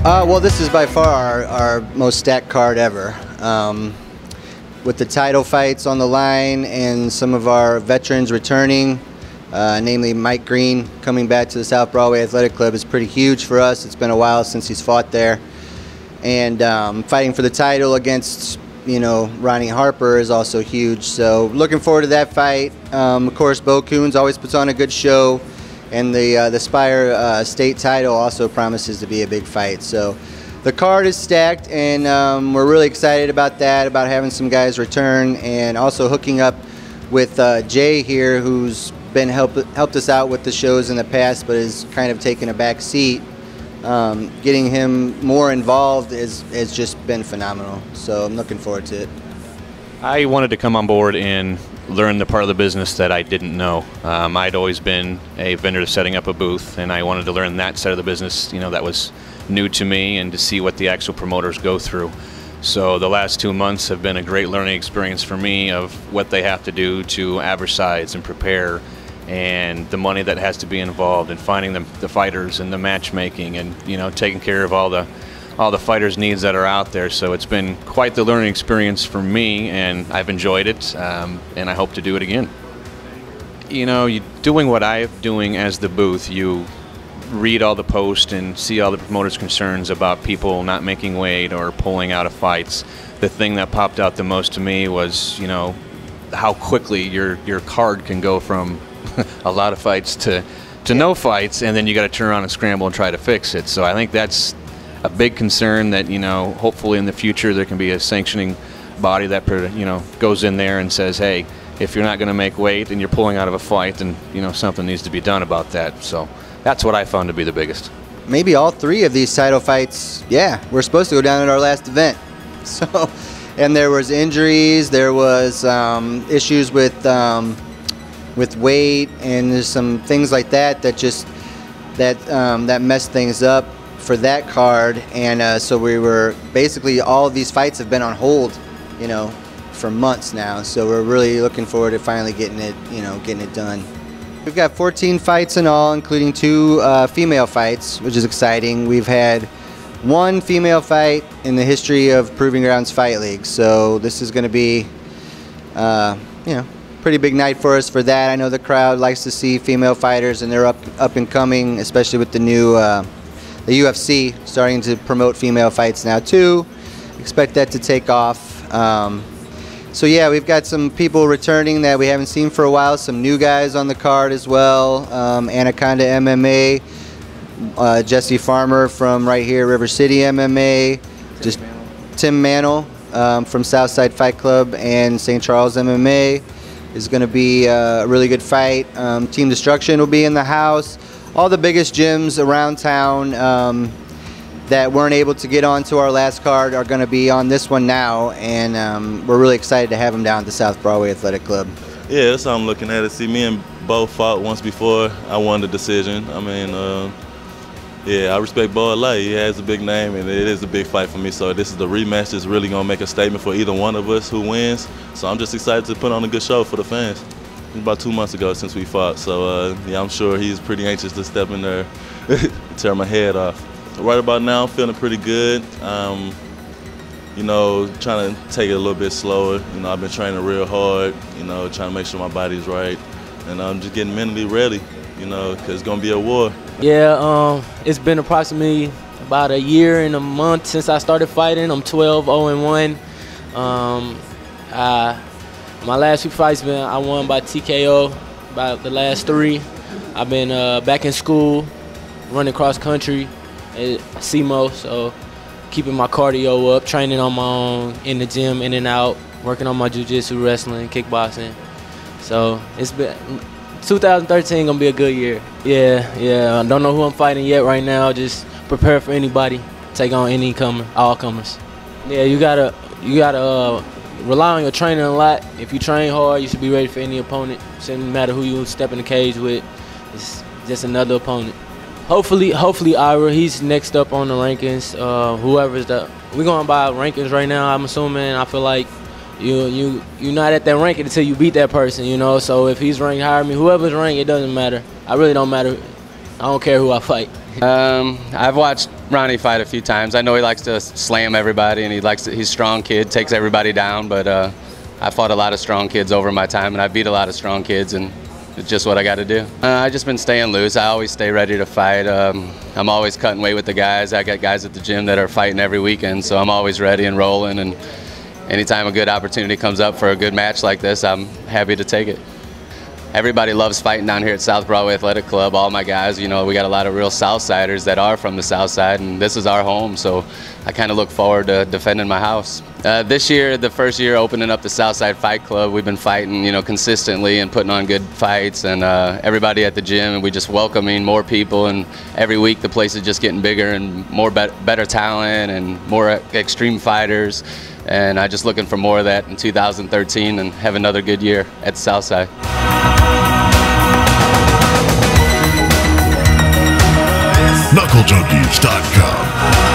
Well, this is by far our most stacked card ever. With the title fights on the line and some of our veterans returning, namely Mike Green coming back to the South Broadway Athletic Club, is pretty huge for us. It's been a while since he's fought there. And fighting for the title against, Ronnie Harper is also huge. So looking forward to that fight. Of course, Bo Coons always puts on a good show. And the Spire state title also promises to be a big fight. So the card is stacked, and we're really excited about that, about having some guys return, and also hooking up with Jay here, who's been helped us out with the shows in the past, but has kind of taken a back seat. Getting him more involved has just been phenomenal. So I'm looking forward to it. I wanted to come on board and learn the part of the business that I didn't know. I'd always been a vendor setting up a booth, and I wanted to learn that side of the business, that was new to me, and to see what the actual promoters go through. So the last 2 months have been a great learning experience for me of what they have to do to advertise and prepare, and the money that has to be involved, and finding the fighters and the matchmaking, and taking care of all the fighters' needs that are out there. So it's been quite the learning experience for me, and I've enjoyed it, and I hope to do it again. Doing what I'm doing as the booth, you read all the posts and see all the promoters' concerns about people not making weight or pulling out of fights. The thing that popped out the most to me was, how quickly your card can go from a lot of fights to no fights, and then you got to turn around and scramble and try to fix it. So I think that's a big concern, that hopefully in the future there can be a sanctioning body that goes in there and says, hey, if you're not going to make weight and you're pulling out of a fight, then something needs to be done about that. So that's what I found to be the biggest. Maybe all three of these title fights, we're supposed to go down at our last event. So, and there was injuries, there was issues with weight, and there's some things like that that messed things up for that card. And so we were basically, all of these fights have been on hold, for months now. So we're really looking forward to finally getting it done. We've got 14 fights in all, including 2 female fights, which is exciting. We've had 1 female fight in the history of Proving Grounds Fight League. So this is going to be, pretty big night for us for that. I know the crowd likes to see female fighters, and they're up and coming, especially with the new the UFC starting to promote female fights now too. Expect that to take off. So yeah, we've got some people returning that we haven't seen for a while, some new guys on the card as well. Anaconda MMA, Jesse Farmer from right here, River City MMA, just Tim Mantle from Southside Fight Club and St. Charles MMA is going to be a really good fight. Team Destruction will be in the house. All the biggest gyms around town that weren't able to get onto our last card are going to be on this one now, and we're really excited to have them down at the South Broadway Athletic Club. Yeah, that's how I'm looking at it. See, me and Bo fought once before. I won the decision. I mean, I respect Bo a lot. He has a big name, and it is a big fight for me. So this is the rematch that's really going to make a statement for either one of us who wins. So I'm just excited to put on a good show for the fans. It was about 2 months ago since we fought. So, I'm sure he's pretty anxious to step in there and tear my head off. Right about now, I'm feeling pretty good. Trying to take it a little bit slower. I've been training real hard, trying to make sure my body's right. And I'm just getting mentally ready, because it's going to be a war. Yeah, it's been approximately about a year and a month since I started fighting. I'm 12-0-1. My last 2 fights, I won by TKO, about the last 3. I've been back in school, running cross country at SEMO, so keeping my cardio up, training on my own in the gym, in and out, working on my jiu-jitsu, wrestling, kickboxing. So it's been 2013 gonna be a good year. Yeah. I don't know who I'm fighting yet right now. Just prepare for anybody, take on any comer, all comers. Yeah, you gotta rely on your training a lot. If you train hard, you should be ready for any opponent. It doesn't matter who you step in the cage with. It's just another opponent. Hopefully Ira, he's next up on the rankings. Whoever's we're going by rankings right now, I'm assuming. I feel like you're not at that ranking until you beat that person, So if he's ranked higher than me, whoever's ranked, it doesn't matter. I really don't matter. I don't care who I fight. I've watched Ronnie fight a few times. I know he likes to slam everybody, and he's a strong kid, takes everybody down, but I fought a lot of strong kids over my time, and I beat a lot of strong kids, and it's just what I got to do. I just been staying loose. I always stay ready to fight. I'm always cutting weight with the guys. I got guys at the gym that are fighting every weekend, so I'm always ready and rolling, and anytime a good opportunity comes up for a good match like this, I'm happy to take it. Everybody loves fighting down here at South Broadway Athletic Club. All my guys, you know, we got a lot of real Southsiders that are from the South Side, and this is our home, so I kind of look forward to defending my house. This year, the first year opening up the Southside Fight Club, we've been fighting, you know, consistently and putting on good fights, and everybody at the gym, and we just welcoming more people, and every week the place is just getting bigger and more better talent and more extreme fighters, and I'm just looking for more of that in 2013 and have another good year at the Southside. KnuckleJunkies.com